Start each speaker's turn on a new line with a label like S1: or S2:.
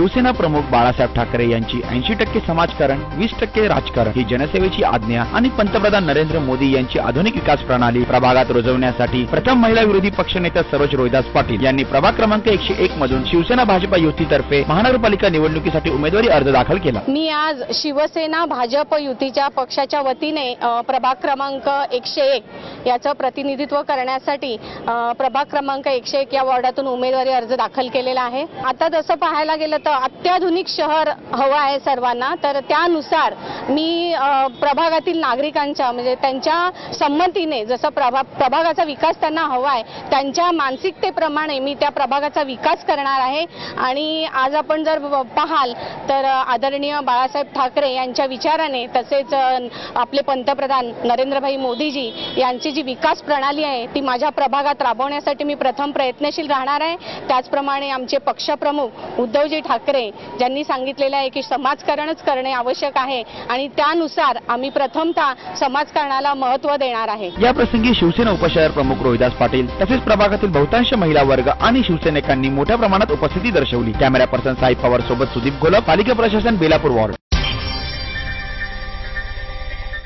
S1: शिवसेना प्रमुख बाळासाहेब ठाकरे यांची 80% समाजकारण 20% राजकारण ही जनसेवेची आज्ञा आणि पंतप्रधान नरेंद्र मोदी यांची आधुनिक विकास प्रणाली प्रभागात रुजवण्यासाठी प्रथम महिला विरोधी पक्षनेत्या सरोज रोहिदास पाटील यांनी प्रभाग क्रमांक 101 मधून शिवसेना भाजप युतीतर्फे महानगरपालिका निवडणुकीसाठी उमेदवारी अर्ज दाखल केला।
S2: मी आज शिवसेना भाजप युतीच्या पक्षाच्या वतीने प्रभाग क्रमांक 101 याचं प्रतिनिधित्व करण्यासाठी प्रभाग क्रमांक 101 या वॉर्डातून उमेदवारी अर्ज दाखल केलेला आहे। आता जसं पाहायला गेलं तर अत्याधुनिक शहर हवं आहे सर्वांना, तर त्यानुसार मी प्रभागातील नागरिकांच्या म्हणजे त्यांच्या संमतीने जसं प्रभागाचा विकास त्यांना हवा आहे त्यांच्या मानसिकतेप्रमाणे मी त्या प्रभागाचा विकास करणार आहे। आणि आज आपण जर पाहाल तर आदरणीय बाळासाहेब ठाकरे यांच्या विचाराने तसेच आपले पंतप्रधान नरेंद्रभाई मोदीजी यांची जी विकास प्रणाली आहे ती माझ्या प्रभागात राबवण्यासाठी मी प्रथम प्रयत्नशील राहणार आहे। त्याचप्रमाणे आमचे पक्षप्रमुख उद्धवजी ठाकरे ज्यांनी सांगितलेले आहे की समाजकारणच करणे आवश्यक आहे आणि त्यानुसार आम्ही प्रथमतः समाजकारणाला महत्त्व देणार आहे।
S1: या प्रसंगी शिवसेना उपशहर प्रमुख रोहिदास पाटील तसेच प्रभागातील बहुतांश महिला वर्ग आणि शिवसैनिकांनी मोठ्या प्रमाणात उपस्थिती दर्शवली। कॅमेरा पर्सन साई पवार सोबत सुदीप गोलप, पालिका प्रशासन बेलापूर वॉर्ड।